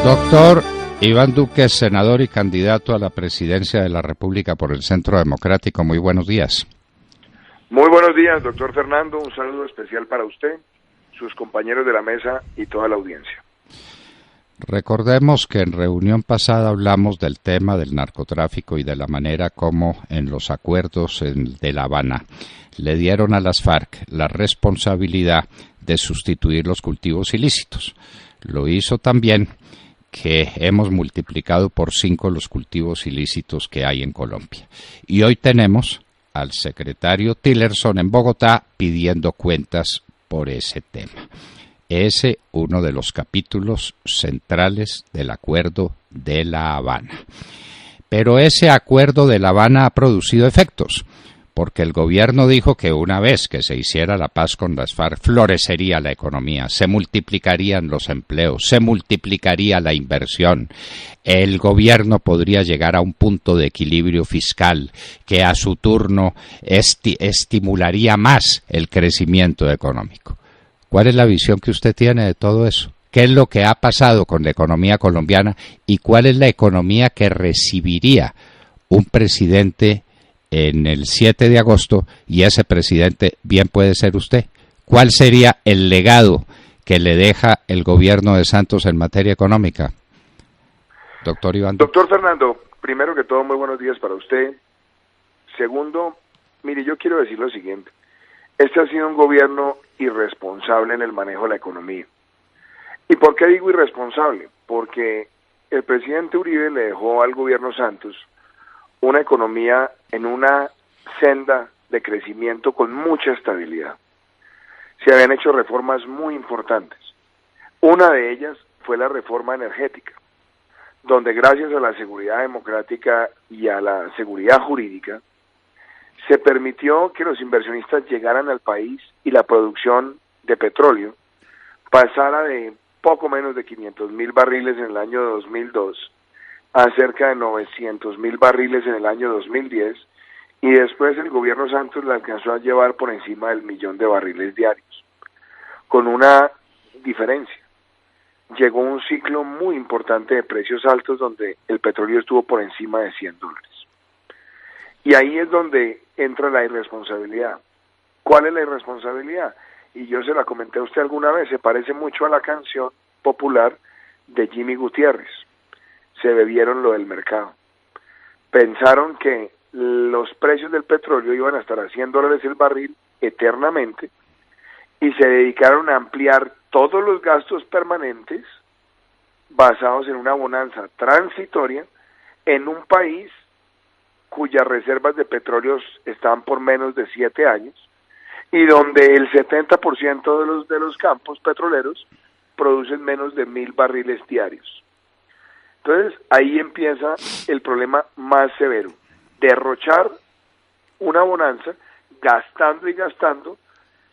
Doctor Iván Duque, senador y candidato a la presidencia de la República por el Centro Democrático. Muy buenos días. Muy buenos días, doctor Fernando. Un saludo especial para usted, sus compañeros de la mesa y toda la audiencia. Recordemos que en reunión pasada hablamos del tema del narcotráfico y de la manera como en los acuerdos de La Habana le dieron a las FARC la responsabilidad de sustituir los cultivos ilícitos. Lo hizo también que hemos multiplicado por 5 los cultivos ilícitos que hay en Colombia. Y hoy tenemos al secretario Tillerson en Bogotá pidiendo cuentas por ese tema. Ese uno de los capítulos centrales del Acuerdo de La Habana. Pero ese Acuerdo de La Habana ha producido efectos, porque el gobierno dijo que una vez que se hiciera la paz con las FARC, florecería la economía, se multiplicarían los empleos, se multiplicaría la inversión. El gobierno podría llegar a un punto de equilibrio fiscal que a su turno estimularía más el crecimiento económico. ¿Cuál es la visión que usted tiene de todo eso? ¿Qué es lo que ha pasado con la economía colombiana y cuál es la economía que recibiría un presidente en el 7 de agosto y ese presidente bien puede ser usted? ¿Cuál sería el legado que le deja el gobierno de Santos en materia económica? Doctor Iván. Doctor Fernando, primero que todo, muy buenos días para usted. Segundo, mire, yo quiero decir lo siguiente. Este ha sido un gobierno irresponsable en el manejo de la economía. ¿Y por qué digo irresponsable? Porque el presidente Uribe le dejó al gobierno Santos una economía en una senda de crecimiento con mucha estabilidad. Se habían hecho reformas muy importantes. Una de ellas fue la reforma energética, donde gracias a la seguridad democrática y a la seguridad jurídica, se permitió que los inversionistas llegaran al país y la producción de petróleo pasara de poco menos de 500.000 barriles en el año 2002 a cerca de 900.000 barriles en el año 2010, y después el gobierno Santos la alcanzó a llevar por encima del 1.000.000 de barriles diarios, con una diferencia. Llegó un ciclo muy importante de precios altos donde el petróleo estuvo por encima de $100. Y ahí es donde entra la irresponsabilidad. ¿Cuál es la irresponsabilidad? Y yo se la comenté a usted alguna vez, se parece mucho a la canción popular de Jimmy Gutiérrez. Se bebieron lo del mercado. Pensaron que los precios del petróleo iban a estar a $100 el barril eternamente y se dedicaron a ampliar todos los gastos permanentes basados en una bonanza transitoria en un país cuyas reservas de petróleo están por menos de 7 años y donde el 70% de los campos petroleros producen menos de 1.000 barriles diarios. Entonces, ahí empieza el problema más severo, derrochar una bonanza, gastando y gastando,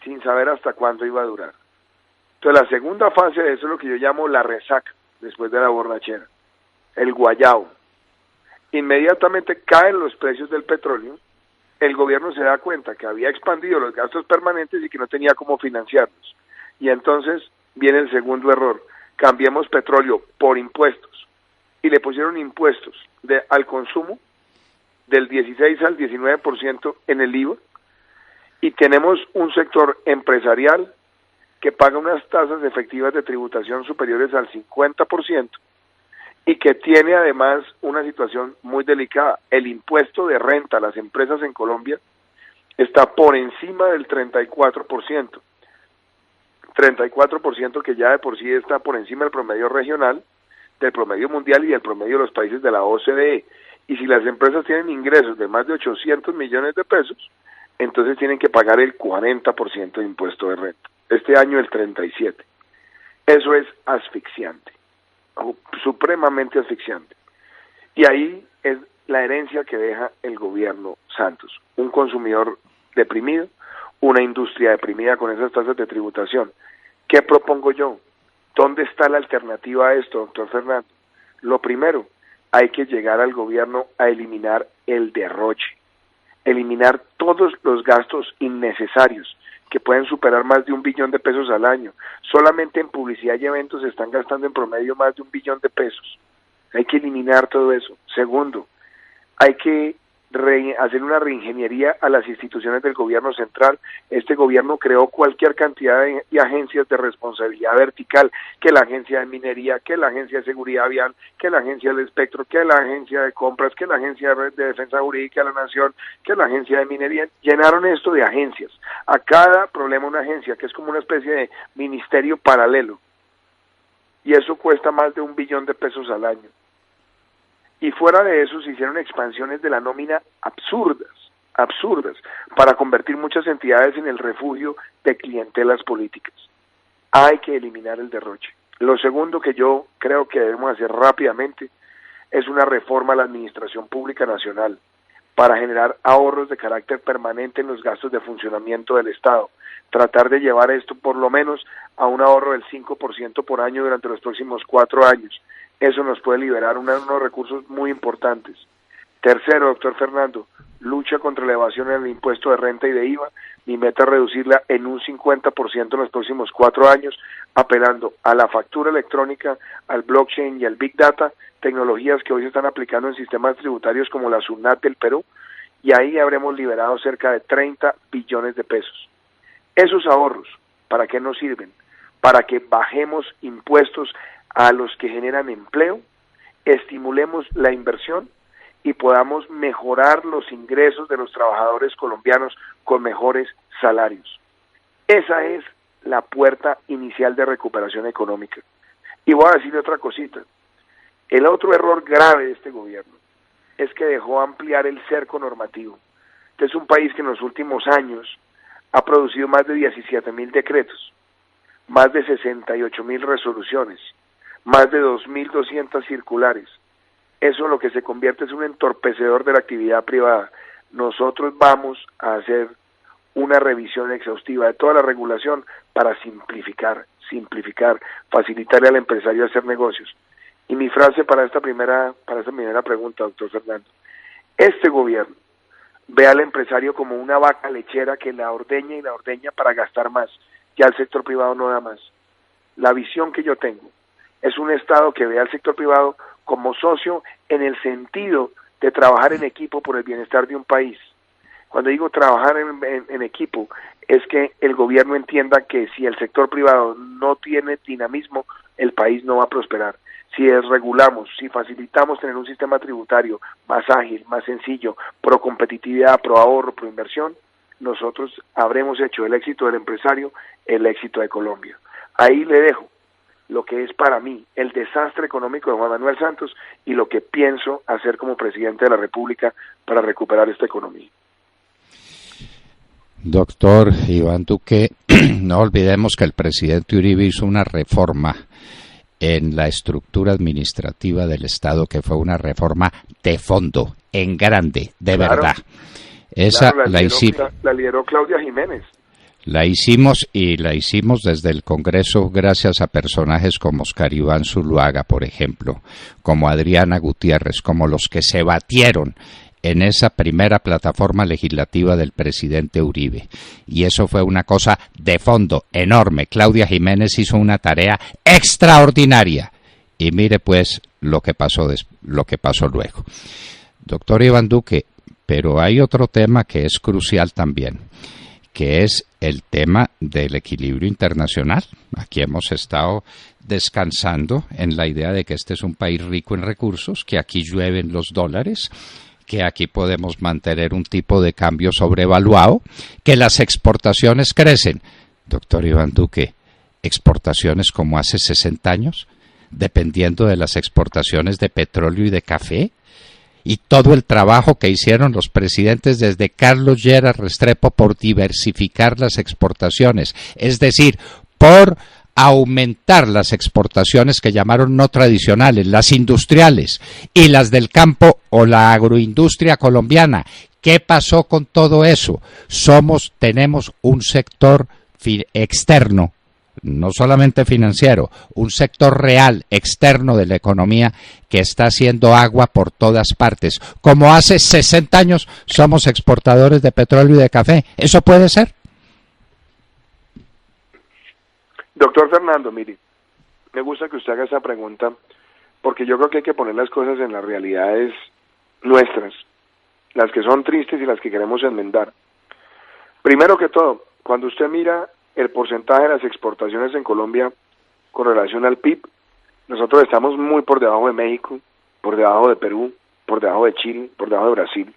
sin saber hasta cuándo iba a durar. Entonces, la segunda fase de eso es lo que yo llamo la resaca, después de la borrachera, el guayabo. Inmediatamente caen los precios del petróleo, el gobierno se da cuenta que había expandido los gastos permanentes y que no tenía cómo financiarlos. Y entonces viene el segundo error, cambiemos petróleo por impuestos. Y le pusieron impuestos al consumo del 16 al 19% en el IVA, y tenemos un sector empresarial que paga unas tasas efectivas de tributación superiores al 50% y que tiene además una situación muy delicada. El impuesto de renta a las empresas en Colombia está por encima del 34%, 34% que ya de por sí está por encima del promedio regional, del promedio mundial y del promedio de los países de la OCDE. Y si las empresas tienen ingresos de más de 800 millones de pesos, entonces tienen que pagar el 40% de impuesto de renta. Este año el 37%. Eso es asfixiante, supremamente asfixiante. Y ahí es la herencia que deja el gobierno Santos. Un consumidor deprimido, una industria deprimida con esas tasas de tributación. ¿Qué propongo yo? ¿Dónde está la alternativa a esto, doctor Fernando? Lo primero, hay que llegar al gobierno a eliminar el derroche. eliminar todos los gastos innecesarios que pueden superar más de 1 billón de pesos al año. Solamente en publicidad y eventos se están gastando en promedio más de 1 billón de pesos. Hay que eliminar todo eso. Segundo, hay que hacer una reingeniería a las instituciones del gobierno central. Este gobierno creó cualquier cantidad de agencias de responsabilidad vertical, que la agencia de minería, que la agencia de seguridad vial, que la agencia del espectro, que la agencia de compras, que la agencia de defensa jurídica de la nación, que la agencia de minería. Llenaron esto de agencias. A cada problema una agencia, que es como una especie de ministerio paralelo. Y eso cuesta más de 1 billón de pesos al año. Y fuera de eso se hicieron expansiones de la nómina absurdas, para convertir muchas entidades en el refugio de clientelas políticas. Hay que eliminar el derroche. Lo segundo que yo creo que debemos hacer rápidamente es una reforma a la administración pública nacional para generar ahorros de carácter permanente en los gastos de funcionamiento del Estado. Tratar de llevar esto por lo menos a un ahorro del 5% por año durante los próximos 4 años. Eso nos puede liberar unos recursos muy importantes. Tercero, doctor Fernando, lucha contra la evasión en el impuesto de renta y de IVA. Mi meta es reducirla en un 50% en los próximos 4 años, apelando a la factura electrónica, al blockchain y al Big Data, tecnologías que hoy se están aplicando en sistemas tributarios como la SUNAT del Perú, y ahí habremos liberado cerca de 30 billones de pesos. Esos ahorros, ¿para qué nos sirven? Para que bajemos impuestos a los que generan empleo, estimulemos la inversión y podamos mejorar los ingresos de los trabajadores colombianos con mejores salarios. Esa es la puerta inicial de recuperación económica. Y voy a decirle otra cosita. El otro error grave de este gobierno es que dejó ampliar el cerco normativo. Este es un país que en los últimos años ha producido más de 17.000 decretos, más de 68.000 resoluciones, más de 2.200 circulares. Eso lo que se convierte es un entorpecedor de la actividad privada. Nosotros vamos a hacer una revisión exhaustiva de toda la regulación para simplificar, facilitarle al empresario hacer negocios. Y mi frase para esta primera pregunta, doctor Fernando: este gobierno ve al empresario como una vaca lechera que la ordeña y la ordeña para gastar más. Ya el sector privado no da más. La visión que yo tengo es un Estado que ve al sector privado como socio en el sentido de trabajar en equipo por el bienestar de un país. Cuando digo trabajar en equipo, es que el gobierno entienda que si el sector privado no tiene dinamismo, el país no va a prosperar. Si desregulamos, si facilitamos tener un sistema tributario más ágil, más sencillo, pro competitividad, pro ahorro, pro inversión, nosotros habremos hecho del éxito del empresario el éxito de Colombia. Ahí le dejo lo que es para mí el desastre económico de Juan Manuel Santos y lo que pienso hacer como presidente de la República para recuperar esta economía. Doctor Iván Duque, no olvidemos que el presidente Uribe hizo una reforma en la estructura administrativa del Estado que fue una reforma de fondo, en grande, de verdad. Esa la lideró Claudia Jiménez. La hicimos desde el Congreso gracias a personajes como Oscar Iván Zuluaga, por ejemplo, como Adriana Gutiérrez, como los que se batieron en esa primera plataforma legislativa del presidente Uribe. Y eso fue una cosa de fondo enorme. Claudia Jiménez hizo una tarea extraordinaria. Y mire pues lo que pasó luego. Doctor Iván Duque, pero hay otro tema que es crucial también, que es el tema del equilibrio internacional. Aquí hemos estado descansando en la idea de que este es un país rico en recursos, que aquí llueven los dólares, que aquí podemos mantener un tipo de cambio sobrevaluado, que las exportaciones crecen. Doctor Iván Duque, ¿exportaciones como hace 60 años? Dependiendo de las exportaciones de petróleo y de café. Y todo el trabajo que hicieron los presidentes desde Carlos Lleras Restrepo por diversificar las exportaciones, es decir, por aumentar las exportaciones que llamaron no tradicionales, las industriales y las del campo o la agroindustria colombiana. ¿Qué pasó con todo eso? Tenemos un sector externo no solamente financiero, un sector real, externo de la economía que está haciendo agua por todas partes. Como hace 60 años somos exportadores de petróleo y de café. ¿Eso puede ser? Doctor Fernando, mire, me gusta que usted haga esa pregunta porque yo creo que hay que poner las cosas en las realidades nuestras, las que son tristes y las que queremos enmendar. Primero que todo, cuando usted mira el porcentaje de las exportaciones en Colombia con relación al PIB, nosotros estamos muy por debajo de México, por debajo de Perú, por debajo de Chile, por debajo de Brasil.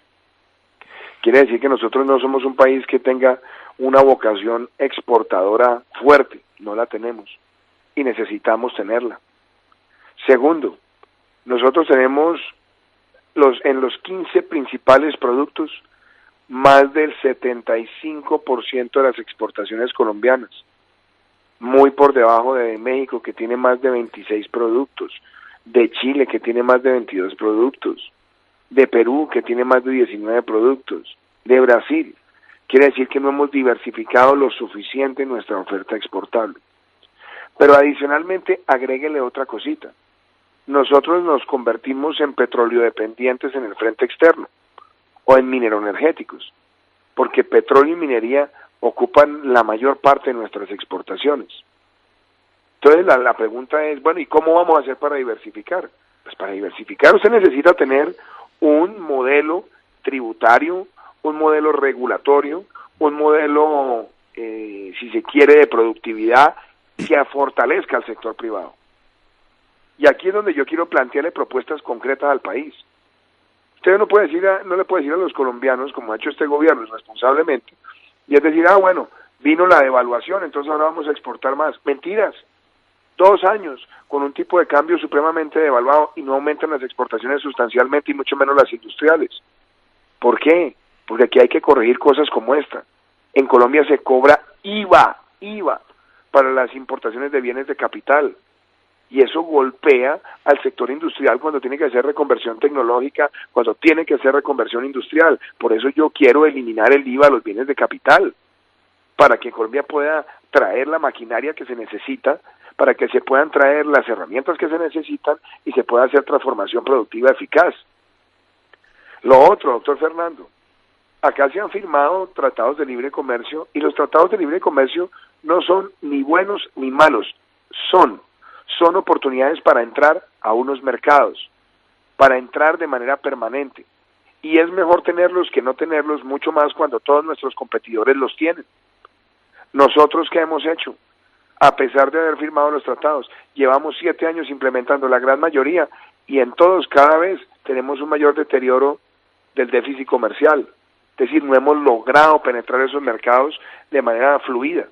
Quiere decir que nosotros no somos un país que tenga una vocación exportadora fuerte, no la tenemos y necesitamos tenerla. Segundo, nosotros tenemos en los 15 principales productos más del 75% de las exportaciones colombianas, muy por debajo de México, que tiene más de 26 productos, de Chile, que tiene más de 22 productos, de Perú, que tiene más de 19 productos, de Brasil. Quiere decir que no hemos diversificado lo suficiente en nuestra oferta exportable. Pero adicionalmente, agréguele otra cosita. Nosotros nos convertimos en petróleo dependientes en el frente externo o en mineroenergéticos, porque petróleo y minería ocupan la mayor parte de nuestras exportaciones. Entonces la pregunta es, bueno, ¿y cómo vamos a hacer para diversificar? Pues para diversificar usted necesita tener un modelo tributario, un modelo regulatorio, un modelo, si se quiere, de productividad que fortalezca al sector privado. Y aquí es donde yo quiero plantearle propuestas concretas al país. Usted no le puede decir a los colombianos, como ha hecho este gobierno irresponsablemente, y es decir, bueno, vino la devaluación, entonces ahora vamos a exportar más. Mentiras. 2 años con un tipo de cambio supremamente devaluado y no aumentan las exportaciones sustancialmente y mucho menos las industriales. ¿Por qué? Porque aquí hay que corregir cosas como esta. En Colombia se cobra IVA para las importaciones de bienes de capital. Y eso golpea al sector industrial cuando tiene que hacer reconversión tecnológica, cuando tiene que hacer reconversión industrial. Por eso yo quiero eliminar el IVA a los bienes de capital, para que Colombia pueda traer la maquinaria que se necesita, para que se puedan traer las herramientas que se necesitan y se pueda hacer transformación productiva eficaz. Lo otro, doctor Fernando, acá se han firmado tratados de libre comercio y los tratados de libre comercio no son ni buenos ni malos, son oportunidades para entrar a unos mercados, para entrar de manera permanente. Y es mejor tenerlos que no tenerlos, mucho más cuando todos nuestros competidores los tienen. Nosotros, ¿qué hemos hecho? A pesar de haber firmado los tratados, llevamos 7 años implementando la gran mayoría y en todos cada vez tenemos un mayor deterioro del déficit comercial. Es decir, no hemos logrado penetrar esos mercados de manera fluida.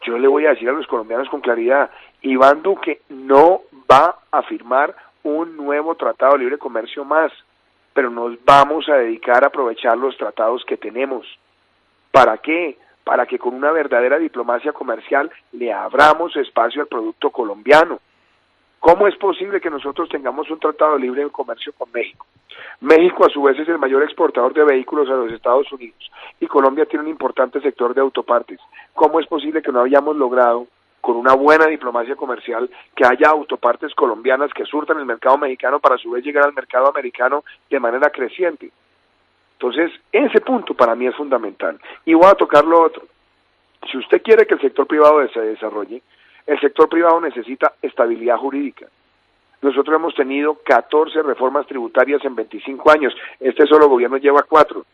Yo le voy a decir a los colombianos con claridad, Iván Duque no va a firmar un nuevo tratado de libre comercio más, pero nos vamos a dedicar a aprovechar los tratados que tenemos. ¿Para qué? Para que con una verdadera diplomacia comercial le abramos espacio al producto colombiano. ¿Cómo es posible que nosotros tengamos un tratado de libre comercio con México? México a su vez es el mayor exportador de vehículos a los Estados Unidos y Colombia tiene un importante sector de autopartes. ¿Cómo es posible que no hayamos logrado, con una buena diplomacia comercial, que haya autopartes colombianas que surtan el mercado mexicano para a su vez llegar al mercado americano de manera creciente? Entonces, ese punto para mí es fundamental. Y voy a tocar lo otro. Si usted quiere que el sector privado se desarrolle, el sector privado necesita estabilidad jurídica. Nosotros hemos tenido 14 reformas tributarias en 25 años. Este solo gobierno lleva 4.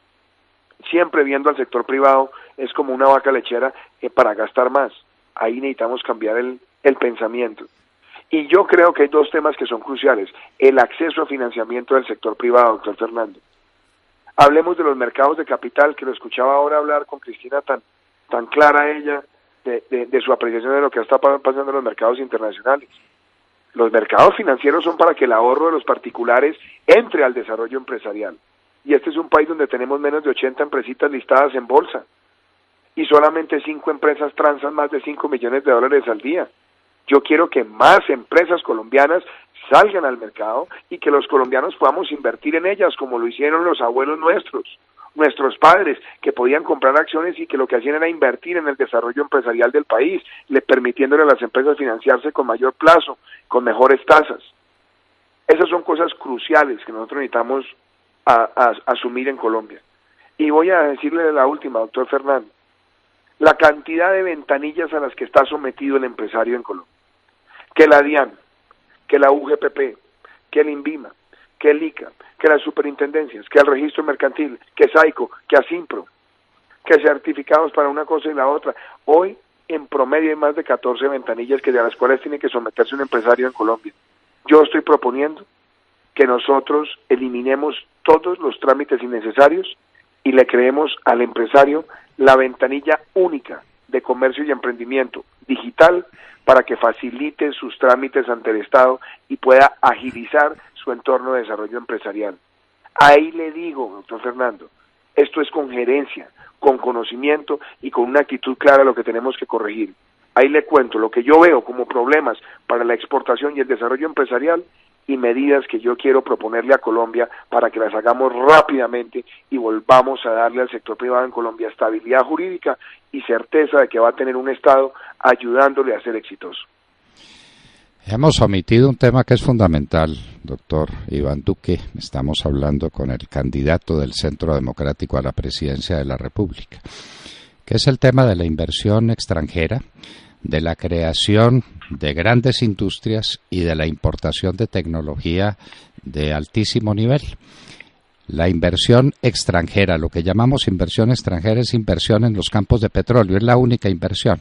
Siempre viendo al sector privado es como una vaca lechera para gastar más. Ahí necesitamos cambiar el pensamiento. Y yo creo que hay 2 temas que son cruciales. El acceso a financiamiento del sector privado, doctor Fernando. Hablemos de los mercados de capital, que lo escuchaba ahora hablar con Cristina tan clara ella de su apreciación de lo que está pasando en los mercados internacionales. Los mercados financieros son para que el ahorro de los particulares entre al desarrollo empresarial. Y este es un país donde tenemos menos de 80 empresitas listadas en bolsa. Y solamente 5 empresas transan más de $5 millones al día. Yo quiero que más empresas colombianas salgan al mercado y que los colombianos podamos invertir en ellas como lo hicieron los abuelos nuestros nuestros padres, que podían comprar acciones y que lo que hacían era invertir en el desarrollo empresarial del país, permitiéndole a las empresas financiarse con mayor plazo, con mejores tasas. Esas son cosas cruciales que nosotros necesitamos asumir en Colombia. Y voy a decirle la última, doctor Fernando, la cantidad de ventanillas a las que está sometido el empresario en Colombia, que la DIAN, que la UGPP, que el INVIMA, que el ICA, que las superintendencias, que el registro mercantil, que SAICO, que ASIMPRO, que certificados para una cosa y la otra. Hoy, en promedio, hay más de 14 ventanillas de las cuales tiene que someterse un empresario en Colombia. Yo estoy proponiendo que nosotros eliminemos todos los trámites innecesarios y le creemos al empresario la ventanilla única de comercio y emprendimiento digital para que facilite sus trámites ante el Estado y pueda agilizar su entorno de desarrollo empresarial. Ahí le digo, doctor Fernando, esto es con gerencia, con conocimiento y con una actitud clara de lo que tenemos que corregir. Ahí le cuento lo que yo veo como problemas para la exportación y el desarrollo empresarial y medidas que yo quiero proponerle a Colombia para que las hagamos rápidamente y volvamos a darle al sector privado en Colombia estabilidad jurídica y certeza de que va a tener un Estado ayudándole a ser exitoso. Hemos omitido un tema que es fundamental, doctor Iván Duque. Estamos hablando con el candidato del Centro Democrático a la presidencia de la República, que es el tema de la inversión extranjera, de la creación de grandes industrias y de la importación de tecnología de altísimo nivel. La inversión extranjera, lo que llamamos inversión extranjera, es inversión en los campos de petróleo, es la única inversión.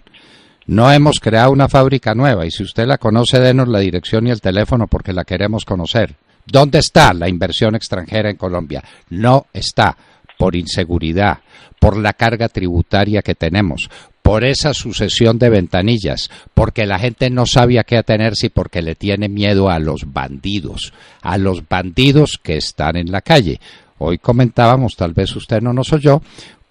No hemos creado una fábrica nueva y si usted la conoce, denos la dirección y el teléfono porque la queremos conocer. ¿Dónde está la inversión extranjera en Colombia? No está, por inseguridad, por la carga tributaria que tenemos, por esa sucesión de ventanillas, porque la gente no sabe a qué atenerse y porque le tiene miedo a los bandidos que están en la calle. Hoy comentábamos, tal vez usted no nos oyó,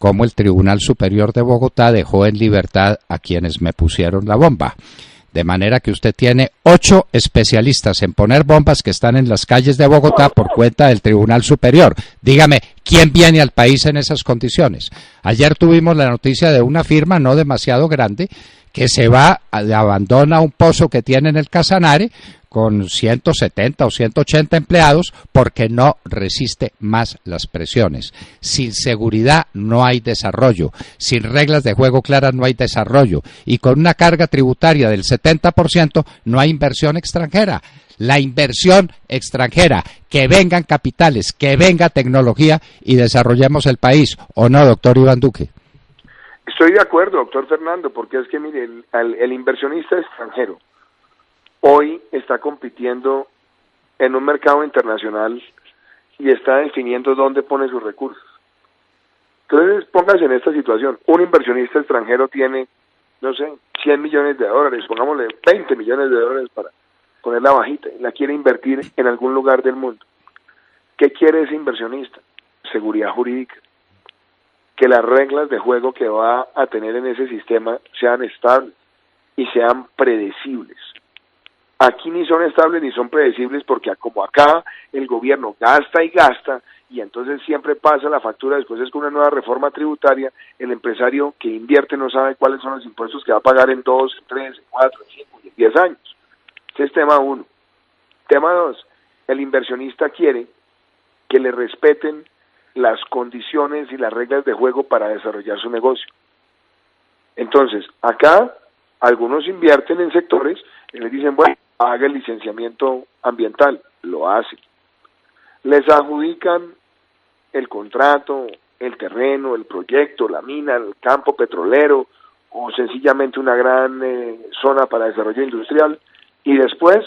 cómo el Tribunal Superior de Bogotá dejó en libertad a quienes me pusieron la bomba. De manera que usted tiene 8 especialistas en poner bombas que están en las calles de Bogotá por cuenta del Tribunal Superior. Dígame, ¿quién viene al país en esas condiciones? Ayer tuvimos la noticia de una firma no demasiado grande que se va, abandona un pozo que tiene en el Casanare con 170 o 180 empleados porque no resiste más las presiones. Sin seguridad no hay desarrollo, sin reglas de juego claras no hay desarrollo y con una carga tributaria del 70% no hay inversión extranjera. La inversión extranjera, que vengan capitales, que venga tecnología y desarrollemos el país, ¿o no, doctor Iván Duque? Estoy de acuerdo, doctor Fernando, porque es que mire, el inversionista extranjero hoy está compitiendo en un mercado internacional y está definiendo dónde pone sus recursos. Entonces, póngase en esta situación. Un inversionista extranjero tiene, no sé, 100 millones de dólares, pongámosle 20 millones de dólares para ponerla bajita, y la quiere invertir en algún lugar del mundo. ¿Qué quiere ese inversionista? Seguridad jurídica. Que las reglas de juego que va a tener en ese sistema sean estables y sean predecibles. Aquí ni son estables ni son predecibles porque como acá el gobierno gasta y entonces siempre pasa la factura, después es con una nueva reforma tributaria, el empresario que invierte no sabe cuáles son los impuestos que va a pagar en 2, 3, 4, 5 y 10 años. Ese es tema 1. Tema 2, el inversionista quiere que le respeten las condiciones y las reglas de juego para desarrollar su negocio. Entonces, acá algunos invierten en sectores y les dicen, bueno, haga el licenciamiento ambiental, lo hacen. Les adjudican el contrato, el terreno, el proyecto, la mina, el campo petrolero o sencillamente una gran zona para desarrollo industrial y después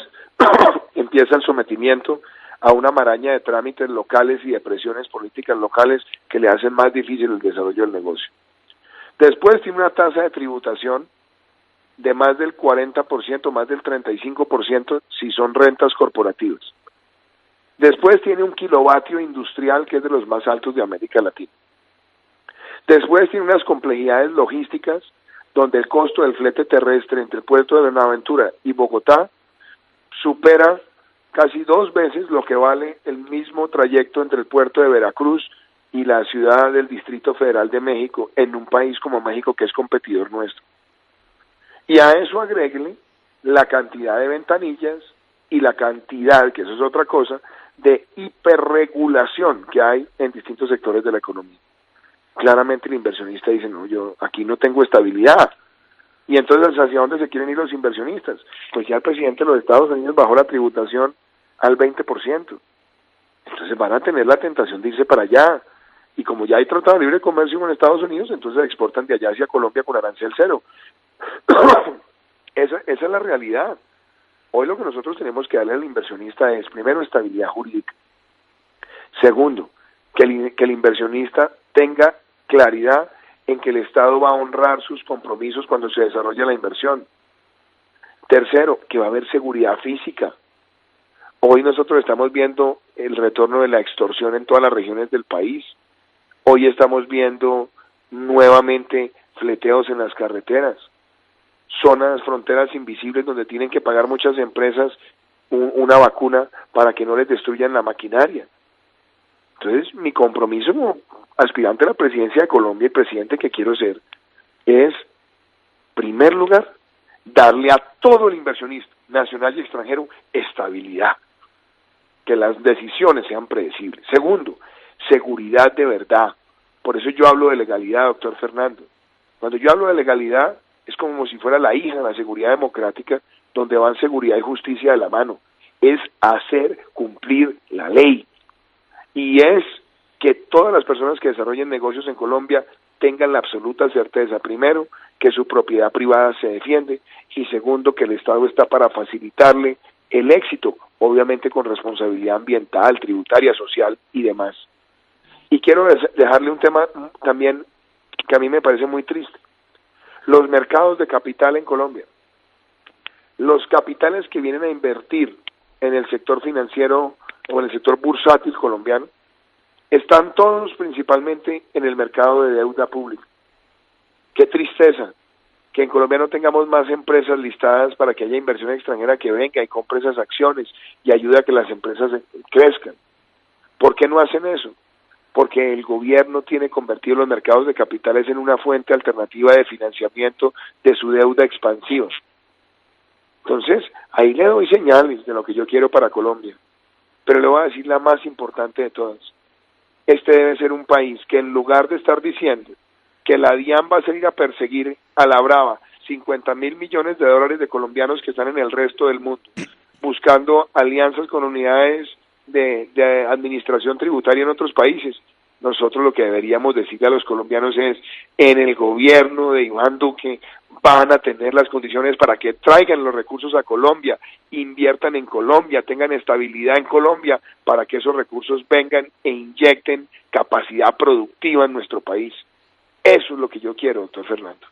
empieza el sometimiento a una maraña de trámites locales y de presiones políticas locales que le hacen más difícil el desarrollo del negocio. Después tiene una tasa de tributación de más del 40%, más del 35% si son rentas corporativas. Después tiene un kilovatio industrial que es de los más altos de América Latina. Después tiene unas complejidades logísticas donde el costo del flete terrestre entre el puerto de Buenaventura y Bogotá supera casi 2 veces lo que vale el mismo trayecto entre el puerto de Veracruz y la ciudad del Distrito Federal de México en un país como México, que es competidor nuestro. Y a eso agréguele la cantidad de ventanillas y la cantidad, que eso es otra cosa, de hiperregulación que hay en distintos sectores de la economía. Claramente el inversionista dice, no, yo aquí no tengo estabilidad. Y entonces, ¿hacia dónde se quieren ir los inversionistas? Pues ya el presidente de los Estados Unidos bajó la tributación al 20%. Entonces van a tener la tentación de irse para allá. Y como ya hay tratado de libre comercio con Estados Unidos, entonces exportan de allá hacia Colombia con arancel cero. Esa es la realidad. Hoy lo que nosotros tenemos que darle al inversionista es, primero, estabilidad jurídica. Segundo, que el inversionista tenga claridad en que el Estado va a honrar sus compromisos cuando se desarrolla la inversión. Tercero, que va a haber seguridad física. Hoy nosotros estamos viendo el retorno de la extorsión en todas las regiones del país. Hoy estamos viendo nuevamente fleteos en las carreteras, zonas, fronteras invisibles donde tienen que pagar muchas empresas una vacuna para que no les destruyan la maquinaria. Entonces, mi compromiso como aspirante a la presidencia de Colombia y presidente que quiero ser es, en primer lugar, darle a todo el inversionista, nacional y extranjero, estabilidad, que las decisiones sean predecibles. Segundo, seguridad de verdad. Por eso yo hablo de legalidad, doctor Fernando. Cuando yo hablo de legalidad, es como si fuera la hija de la seguridad democrática, donde van seguridad y justicia de la mano. Es hacer cumplir la ley. Y es que todas las personas que desarrollen negocios en Colombia tengan la absoluta certeza, primero, que su propiedad privada se defiende, y segundo, que el Estado está para facilitarle el éxito, obviamente con responsabilidad ambiental, tributaria, social y demás. Y quiero dejarle un tema también que a mí me parece muy triste. Los mercados de capital en Colombia. Los capitales que vienen a invertir en el sector financiero o en el sector bursátil colombiano están todos principalmente en el mercado de deuda pública. Qué tristeza que en Colombia no tengamos más empresas listadas para que haya inversión extranjera que venga y compre esas acciones y ayude a que las empresas crezcan. ¿Por qué no hacen eso? Porque el gobierno tiene convertido los mercados de capitales en una fuente alternativa de financiamiento de su deuda expansiva. Entonces, ahí le doy señales de lo que yo quiero para Colombia, pero le voy a decir la más importante de todas. Este debe ser un país que, en lugar de estar diciendo que la DIAN va a salir a perseguir a la brava 50.000 millones de dólares de colombianos que están en el resto del mundo, buscando alianzas con unidades de administración tributaria en otros países, nosotros lo que deberíamos decirle a los colombianos es, en el gobierno de Iván Duque van a tener las condiciones para que traigan los recursos a Colombia, inviertan en Colombia, tengan estabilidad en Colombia, para que esos recursos vengan e inyecten capacidad productiva en nuestro país. Eso es lo que yo quiero, doctor Fernando.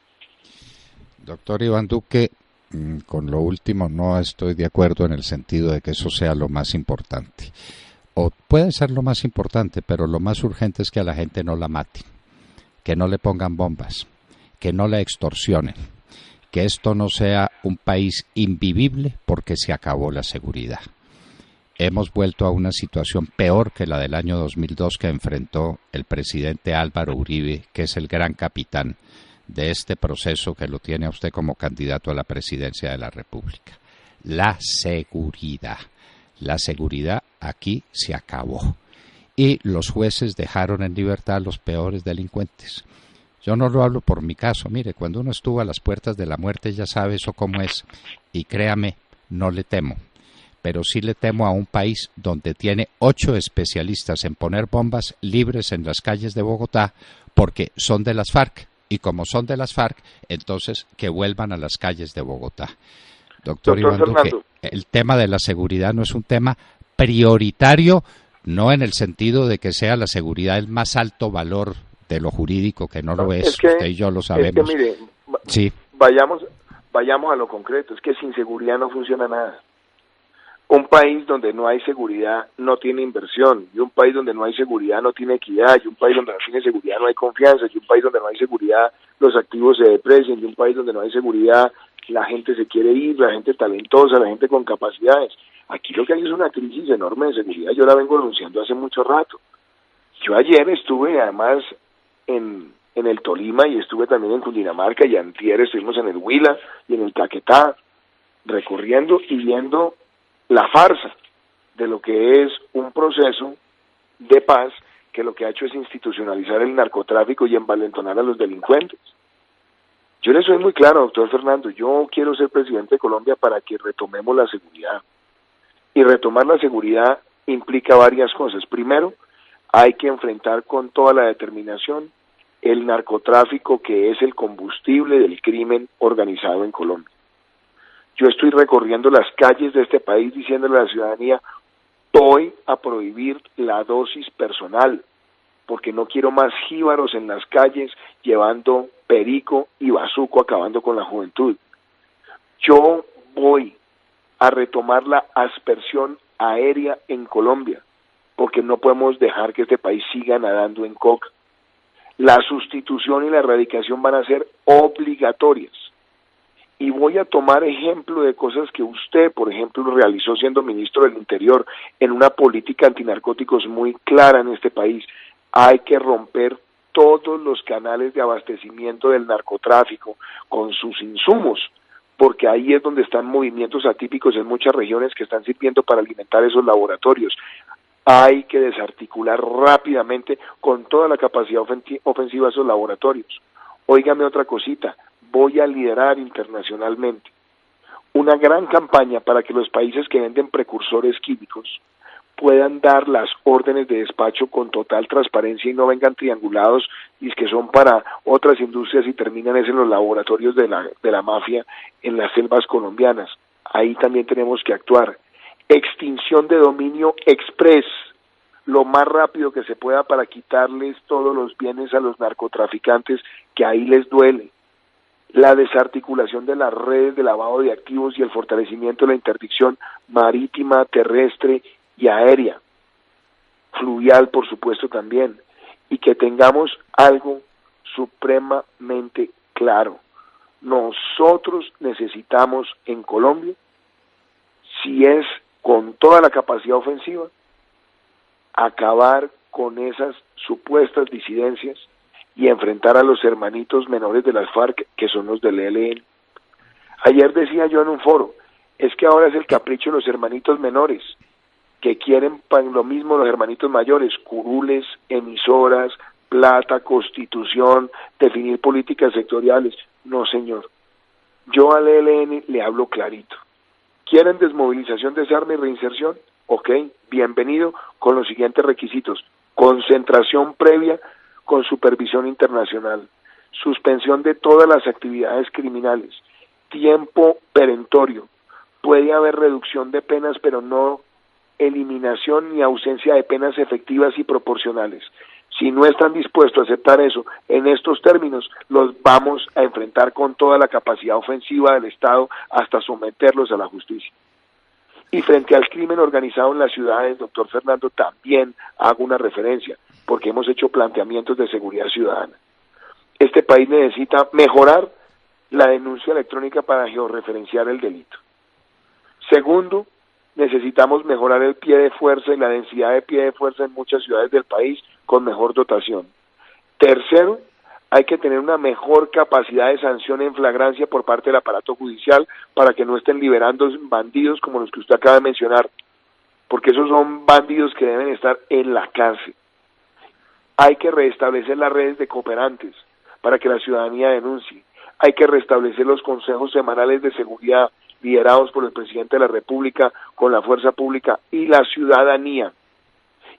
Doctor Iván Duque, con lo último no estoy de acuerdo en el sentido de que eso sea lo más importante. O puede ser lo más importante, pero lo más urgente es que a la gente no la maten, que no le pongan bombas, que no la extorsionen, que esto no sea un país invivible porque se acabó la seguridad. Hemos vuelto a una situación peor que la del año 2002 que enfrentó el presidente Álvaro Uribe, que es el gran capitán de este proceso que lo tiene a usted como candidato a la presidencia de la República. La seguridad. La seguridad aquí se acabó. Y los jueces dejaron en libertad a los peores delincuentes. Yo no lo hablo por mi caso. Mire, cuando uno estuvo a las puertas de la muerte ya sabe eso cómo es. Y créame, no le temo. Pero sí le temo a un país donde tiene 8 especialistas en poner bombas libres en las calles de Bogotá porque son de las FARC. Y como son de las FARC, entonces que vuelvan a las calles de Bogotá. Doctor Iván Duque, el tema de la seguridad no es un tema prioritario, no en el sentido de que sea la seguridad el más alto valor de lo jurídico, que no lo es, usted y yo lo sabemos. Es que mire, sí. vayamos a lo concreto, es que sin seguridad no funciona nada. Un país donde no hay seguridad no tiene inversión, y un país donde no hay seguridad no tiene equidad, y un país donde no tiene seguridad no hay confianza, y un país donde no hay seguridad los activos se deprecian, y un país donde no hay seguridad la gente se quiere ir, la gente talentosa, la gente con capacidades. Aquí lo que hay es una crisis enorme de seguridad, yo la vengo denunciando hace mucho rato. Yo ayer estuve además en el Tolima y estuve también en Cundinamarca y antier estuvimos en el Huila y en el Caquetá, recorriendo y viendo la farsa de lo que es un proceso de paz que lo que ha hecho es institucionalizar el narcotráfico y envalentonar a los delincuentes. Yo le soy muy claro, doctor Fernando, yo quiero ser presidente de Colombia para que retomemos la seguridad. Y retomar la seguridad implica varias cosas. Primero, hay que enfrentar con toda la determinación el narcotráfico, que es el combustible del crimen organizado en Colombia. Yo estoy recorriendo las calles de este país diciéndole a la ciudadanía, voy a prohibir la dosis personal, porque no quiero más jíbaros en las calles llevando perico y bazuco acabando con la juventud. Yo voy a retomar la aspersión aérea en Colombia, porque no podemos dejar que este país siga nadando en coca. La sustitución y la erradicación van a ser obligatorias. Y voy a tomar ejemplo de cosas que usted, por ejemplo, realizó siendo ministro del Interior en una política antinarcóticos muy clara en este país. Hay que romper todos los canales de abastecimiento del narcotráfico con sus insumos, porque ahí es donde están movimientos atípicos en muchas regiones que están sirviendo para alimentar esos laboratorios. Hay que desarticular rápidamente con toda la capacidad ofensiva esos laboratorios. Óigame otra cosita, voy a liderar internacionalmente una gran campaña para que los países que venden precursores químicos puedan dar las órdenes de despacho con total transparencia y no vengan triangulados y que son para otras industrias y terminan en los laboratorios de la mafia en las selvas colombianas. Ahí también tenemos que actuar. Extinción de dominio express, lo más rápido que se pueda para quitarles todos los bienes a los narcotraficantes que ahí les duele. La desarticulación de las redes de lavado de activos y el fortalecimiento de la interdicción marítima, terrestre y aérea, fluvial por supuesto también, y que tengamos algo supremamente claro. Nosotros necesitamos en Colombia, si es con toda la capacidad ofensiva, acabar con esas supuestas disidencias y enfrentar a los hermanitos menores de las FARC, que son los del ELN. Ayer decía yo en un foro, es que ahora es el capricho de los hermanitos menores, que quieren lo mismo los hermanitos mayores, curules, emisoras, plata, constitución, definir políticas sectoriales. No, señor. Yo al ELN le hablo clarito. ¿Quieren desmovilización, desarme y reinserción? Ok, bienvenido con los siguientes requisitos. Concentración previa con supervisión internacional, suspensión de todas las actividades criminales, tiempo perentorio, puede haber reducción de penas, pero no eliminación ni ausencia de penas efectivas y proporcionales. Si no están dispuestos a aceptar eso en estos términos, los vamos a enfrentar con toda la capacidad ofensiva del Estado hasta someterlos a la justicia. Y frente al crimen organizado en las ciudades, doctor Fernando, también hago una referencia, porque hemos hecho planteamientos de seguridad ciudadana. Este país necesita mejorar la denuncia electrónica para georreferenciar el delito. Segundo, necesitamos mejorar el pie de fuerza y la densidad de pie de fuerza en muchas ciudades del país con mejor dotación. Tercero, hay que tener una mejor capacidad de sanción en flagrancia por parte del aparato judicial para que no estén liberando bandidos como los que usted acaba de mencionar, porque esos son bandidos que deben estar en la cárcel. Hay que restablecer las redes de cooperantes para que la ciudadanía denuncie. Hay que restablecer los consejos semanales de seguridad liderados por el presidente de la República con la fuerza pública y la ciudadanía.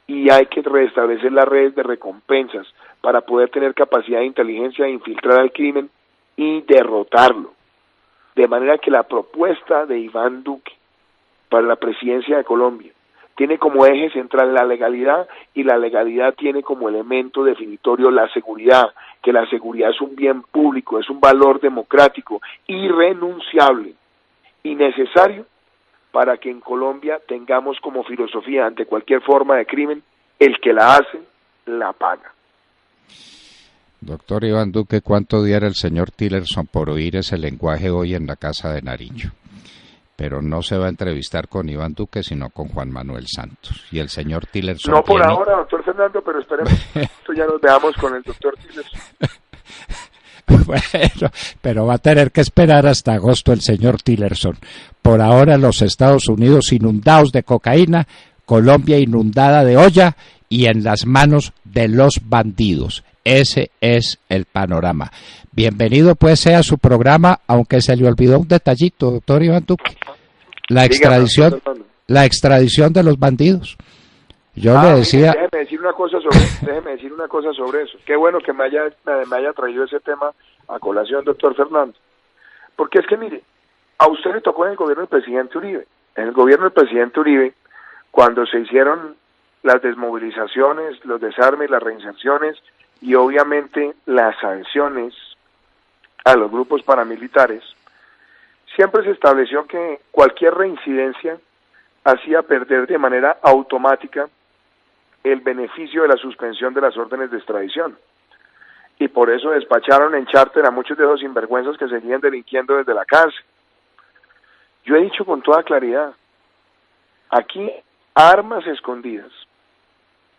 Y hay que restablecer las redes de recompensas para poder tener capacidad de inteligencia de infiltrar al crimen y derrotarlo. De manera que la propuesta de Iván Duque para la presidencia de Colombia tiene como eje central la legalidad, y la legalidad tiene como elemento definitorio la seguridad, que la seguridad es un bien público, es un valor democrático, irrenunciable y necesario para que en Colombia tengamos como filosofía ante cualquier forma de crimen, el que la hace, la paga. Doctor Iván Duque, ¿cuánto diera el señor Tillerson por oír ese lenguaje hoy en la Casa de Nariño? pero no se va a entrevistar con Iván Duque, sino con Juan Manuel Santos. Y el señor Tillerson No por ahora, doctor Fernando, pero esperemos que ya nos veamos con el doctor Tillerson. Bueno, pero va a tener que esperar hasta agosto el señor Tillerson. Por ahora los Estados Unidos inundados de cocaína, Colombia inundada de olla y en las manos de los bandidos. Ese es el panorama. Bienvenido pues sea su programa, aunque se le olvidó un detallito, doctor Iván Duque. La extradición de los bandidos. Yo le decía... Déjeme decir una cosa sobre eso. Qué bueno que me haya traído ese tema a colación, doctor Fernando. Porque es que, mire, a usted le tocó en el gobierno del presidente Uribe. En el gobierno del presidente Uribe, cuando se hicieron las desmovilizaciones, los desarmes, las reinserciones y obviamente las sanciones a los grupos paramilitares, siempre se estableció que cualquier reincidencia hacía perder de manera automática el beneficio de la suspensión de las órdenes de extradición. Y por eso despacharon en charter a muchos de esos sinvergüenzas que seguían delinquiendo desde la cárcel. Yo he dicho con toda claridad, aquí armas escondidas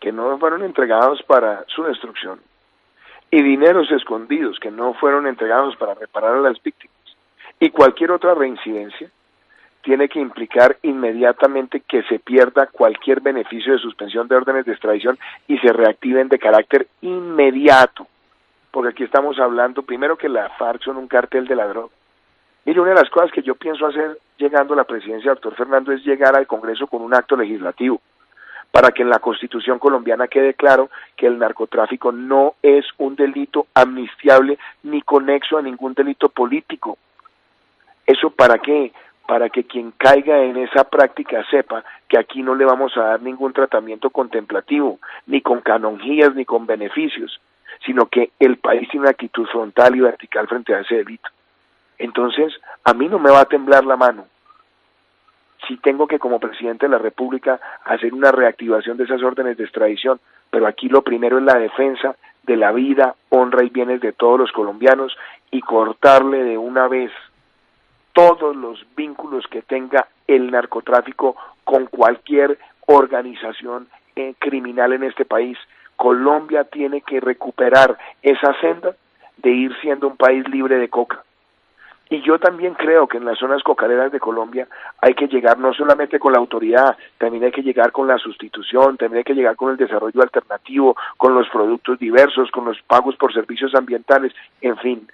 que no fueron entregados para su destrucción y dineros escondidos que no fueron entregados para reparar a las víctimas y cualquier otra reincidencia tiene que implicar inmediatamente que se pierda cualquier beneficio de suspensión de órdenes de extradición y se reactiven de carácter inmediato, porque aquí estamos hablando primero que la FARC son un cartel de la droga. Mire, una de las cosas que yo pienso hacer llegando a la presidencia, doctor Fernando, es llegar al Congreso con un acto legislativo para que en la Constitución colombiana quede claro que el narcotráfico no es un delito amnistiable ni conexo a ningún delito político. ¿Eso para qué? Para que quien caiga en esa práctica sepa que aquí no le vamos a dar ningún tratamiento contemplativo, ni con canonjías, ni con beneficios, sino que el país tiene una actitud frontal y vertical frente a ese delito. Entonces, a mí no me va a temblar la mano si tengo que, como presidente de la República, hacer una reactivación de esas órdenes de extradición, pero aquí lo primero es la defensa de la vida, honra y bienes de todos los colombianos y cortarle de una vez todos los vínculos que tenga el narcotráfico con cualquier organización criminal en este país. Colombia tiene que recuperar esa senda de ir siendo un país libre de coca. Y yo también creo que en las zonas cocareras de Colombia hay que llegar no solamente con la autoridad, también hay que llegar con la sustitución, también hay que llegar con el desarrollo alternativo, con los productos diversos, con los pagos por servicios ambientales, en fin.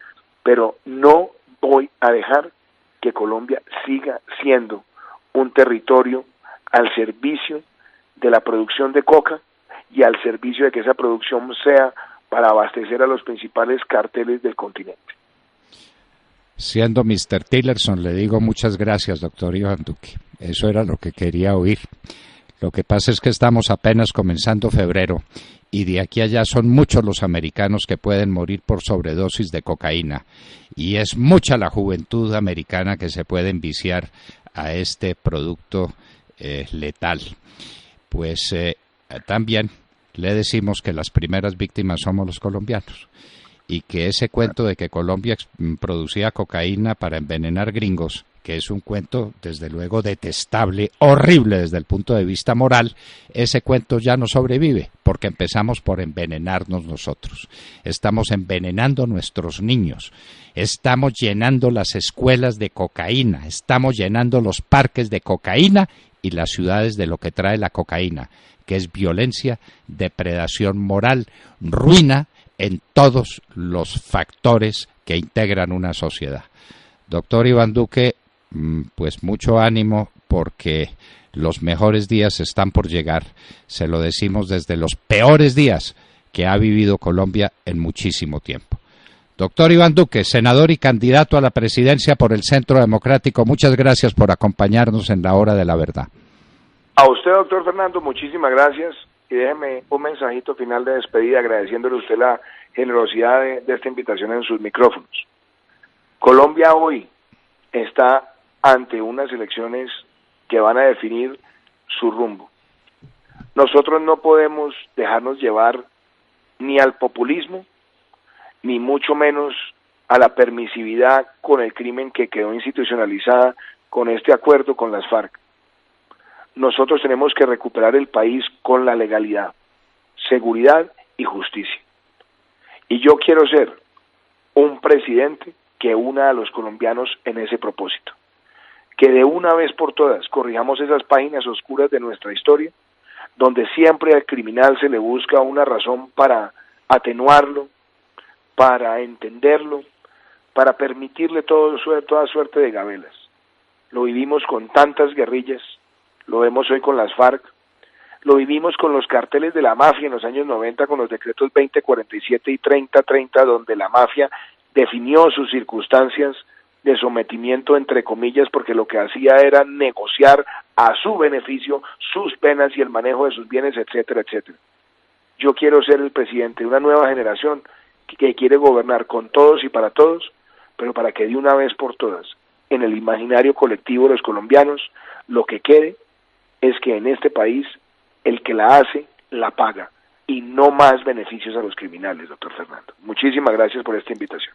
Pero no voy a dejar que Colombia siga siendo un territorio al servicio de la producción de coca y al servicio de que esa producción sea para abastecer a los principales carteles del continente. Siendo Mr. Tillerson, le digo muchas gracias, doctor Iván Duque. Eso era lo que quería oír. Lo que pasa es que estamos apenas comenzando febrero y de aquí a allá son muchos los americanos que pueden morir por sobredosis de cocaína y es mucha la juventud americana que se puede enviciar a este producto letal. Pues también le decimos que las primeras víctimas somos los colombianos y que ese cuento de que Colombia producía cocaína para envenenar gringos, que es un cuento desde luego detestable, horrible desde el punto de vista moral, ese cuento ya no sobrevive, porque empezamos por envenenarnos nosotros. Estamos envenenando nuestros niños, estamos llenando las escuelas de cocaína, estamos llenando los parques de cocaína y las ciudades de lo que trae la cocaína, que es violencia, depredación moral, ruina en todos los factores que integran una sociedad. Doctor Iván Duque, pues mucho ánimo porque los mejores días están por llegar. Se lo decimos desde los peores días que ha vivido Colombia en muchísimo tiempo. Doctor Iván Duque, senador y candidato a la presidencia por el Centro Democrático, muchas gracias por acompañarnos en la hora de la verdad. A usted, doctor Fernando, muchísimas gracias. Y déjeme un mensajito final de despedida agradeciéndole a usted la generosidad de esta invitación en sus micrófonos. Colombia hoy está ante unas elecciones que van a definir su rumbo. Nosotros no podemos dejarnos llevar ni al populismo, ni mucho menos a la permisividad con el crimen que quedó institucionalizada con este acuerdo con las FARC. Nosotros tenemos que recuperar el país con la legalidad, seguridad y justicia. Y yo quiero ser un presidente que una a los colombianos en ese propósito. Que de una vez por todas corrijamos esas páginas oscuras de nuestra historia, donde siempre al criminal se le busca una razón para atenuarlo, para entenderlo, para permitirle toda suerte de gabelas. Lo vivimos con tantas guerrillas, lo vemos hoy con las FARC, lo vivimos con los carteles de la mafia en los años 90, con los decretos 2047 y 3030, donde la mafia definió sus circunstancias de sometimiento, entre comillas, porque lo que hacía era negociar a su beneficio sus penas y el manejo de sus bienes, etcétera, etcétera. Yo quiero ser el presidente de una nueva generación que quiere gobernar con todos y para todos, pero para que de una vez por todas, en el imaginario colectivo de los colombianos, lo que quede es que en este país el que la hace, la paga, y no más beneficios a los criminales, doctor Fernando. Muchísimas gracias por esta invitación.